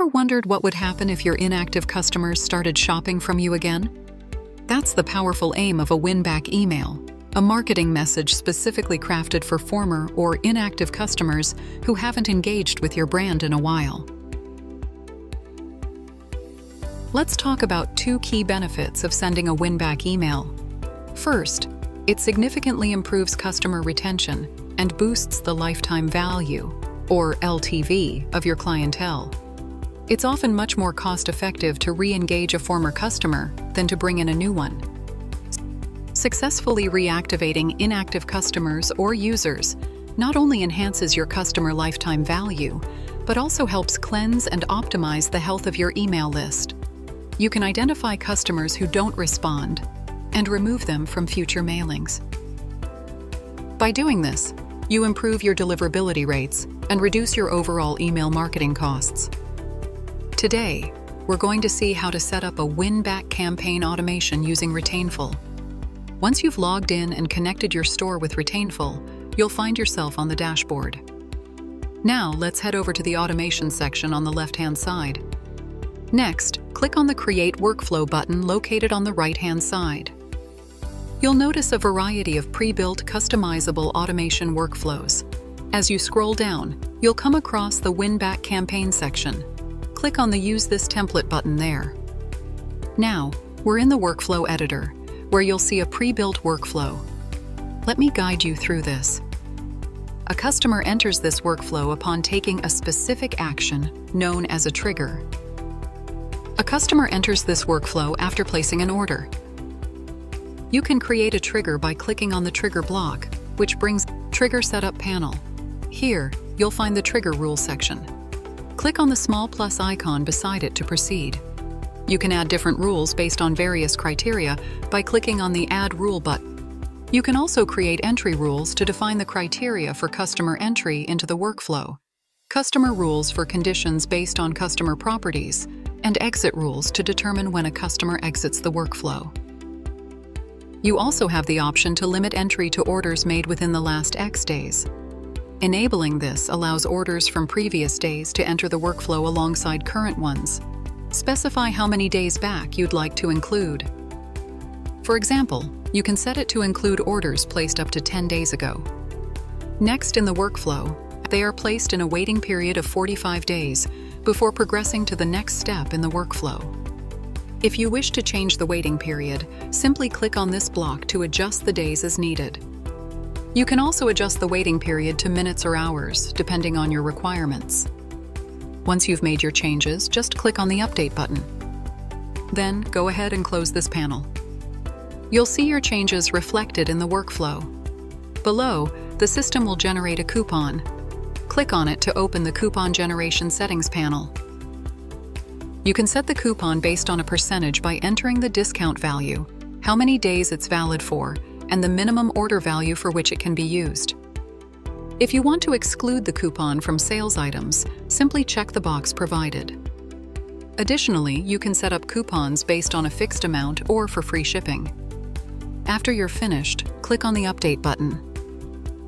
Ever wondered what would happen if your inactive customers started shopping from you again? That's the powerful aim of a win-back email, a marketing message specifically crafted for former or inactive customers who haven't engaged with your brand in a while. Let's talk about 2 key benefits of sending a win-back email. First, it significantly improves customer retention and boosts the lifetime value, or LTV, of your clientele. It's often much more cost-effective to re-engage a former customer than to bring in a new one. Successfully reactivating inactive customers or users not only enhances your customer lifetime value, but also helps cleanse and optimize the health of your email list. You can identify customers who don't respond and remove them from future mailings. By doing this, you improve your deliverability rates and reduce your overall email marketing costs. Today, we're going to see how to set up a win-back campaign automation using Retainful. Once you've logged in and connected your store with Retainful, you'll find yourself on the dashboard. Now, let's head over to the automation section on the left-hand side. Next, click on the Create Workflow button located on the right-hand side. You'll notice a variety of pre-built, customizable automation workflows. As you scroll down, you'll come across the Win-Back Campaign section. Click on the Use This Template button there. Now, we're in the Workflow Editor, where you'll see a pre-built workflow. Let me guide you through this. A customer enters this workflow upon taking a specific action known as a trigger. A customer enters this workflow after placing an order. You can create a trigger by clicking on the trigger block, which brings Trigger Setup panel. Here, you'll find the Trigger Rules section. Click on the small plus icon beside it to proceed. You can add different rules based on various criteria by clicking on the Add Rule button. You can also create entry rules to define the criteria for customer entry into the workflow, customer rules for conditions based on customer properties, and exit rules to determine when a customer exits the workflow. You also have the option to limit entry to orders made within the last X days. Enabling this allows orders from previous days to enter the workflow alongside current ones. Specify how many days back you'd like to include. For example, you can set it to include orders placed up to 10 days ago. Next in the workflow, they are placed in a waiting period of 45 days before progressing to the next step in the workflow. If you wish to change the waiting period, simply click on this block to adjust the days as needed. You can also adjust the waiting period to minutes or hours, depending on your requirements. Once you've made your changes, just click on the Update button. Then, go ahead and close this panel. You'll see your changes reflected in the workflow. Below, the system will generate a coupon. Click on it to open the Coupon Generation Settings panel. You can set the coupon based on a percentage by entering the discount value, how many days it's valid for, and the minimum order value for which it can be used. If you want to exclude the coupon from sales items, simply check the box provided. Additionally, you can set up coupons based on a fixed amount or for free shipping. After you're finished, click on the Update button,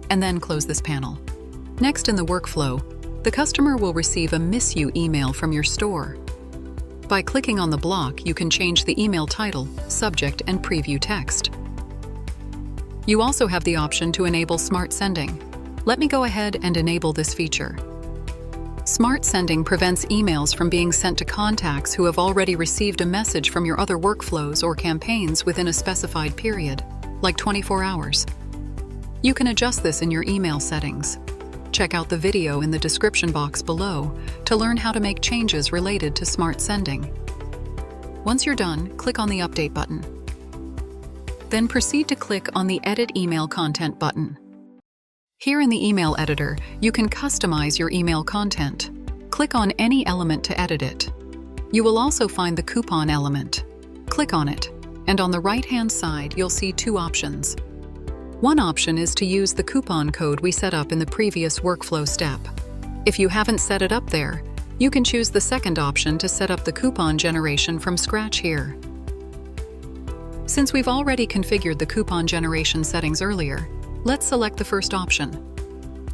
and then close this panel. Next in the workflow, the customer will receive a Miss You email from your store. By clicking on the block, you can change the email title, subject, and preview text. You also have the option to enable Smart Sending. Let me go ahead and enable this feature. Smart Sending prevents emails from being sent to contacts who have already received a message from your other workflows or campaigns within a specified period, like 24 hours. You can adjust this in your email settings. Check out the video in the description box below to learn how to make changes related to Smart Sending. Once you're done, click on the Update button. Then proceed to click on the Edit Email Content button. Here in the email editor, you can customize your email content. Click on any element to edit it. You will also find the coupon element. Click on it, and on the right-hand side, you'll see 2 options. One option is to use the coupon code we set up in the previous workflow step. If you haven't set it up there, you can choose the second option to set up the coupon generation from scratch here. Since we've already configured the coupon generation settings earlier, let's select the first option.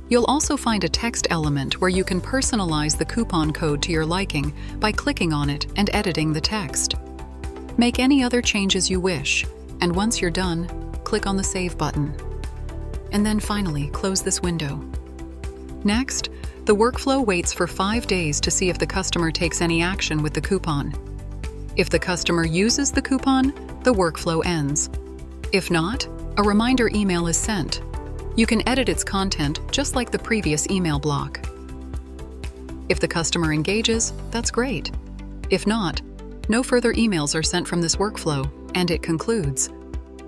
You'll also find a text element where you can personalize the coupon code to your liking by clicking on it and editing the text. Make any other changes you wish, and once you're done, click on the Save button. And then finally, close this window. Next, the workflow waits for 5 days to see if the customer takes any action with the coupon. If the customer uses the coupon, the workflow ends. If not, a reminder email is sent. You can edit its content just like the previous email block. If the customer engages, that's great. If not, no further emails are sent from this workflow, and it concludes.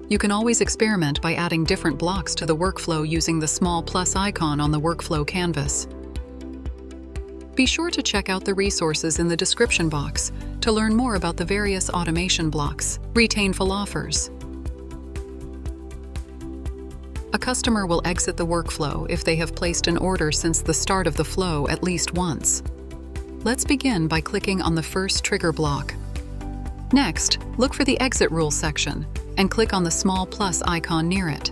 You can always experiment by adding different blocks to the workflow using the small plus icon on the workflow canvas. Be sure to check out the resources in the description box to learn more about the various automation blocks Retainful offers. A customer will exit the workflow if they have placed an order since the start of the flow at least once. Let's begin by clicking on the first trigger block. Next, look for the Exit Rule section and click on the small plus icon near it.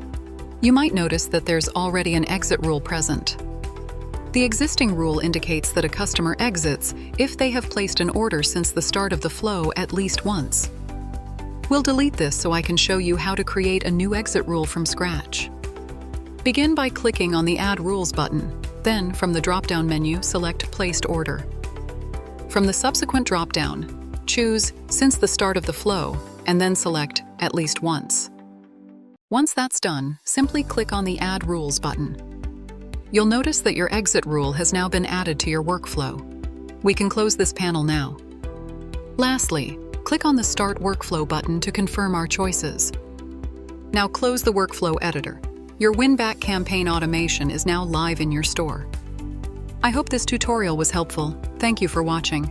You might notice that there's already an exit rule present. The existing rule indicates that a customer exits if they have placed an order since the start of the flow at least once. We'll delete this so I can show you how to create a new exit rule from scratch. Begin by clicking on the Add Rules button. Then, from the drop-down menu, select Placed Order. From the subsequent drop-down, choose Since the Start of the Flow, and then select At Least Once. Once that's done, simply click on the Add Rules button. You'll notice that your exit rule has now been added to your workflow. We can close this panel now. Lastly, click on the Start Workflow button to confirm our choices. Now close the workflow editor. Your win-back campaign automation is now live in your store. I hope this tutorial was helpful. Thank you for watching.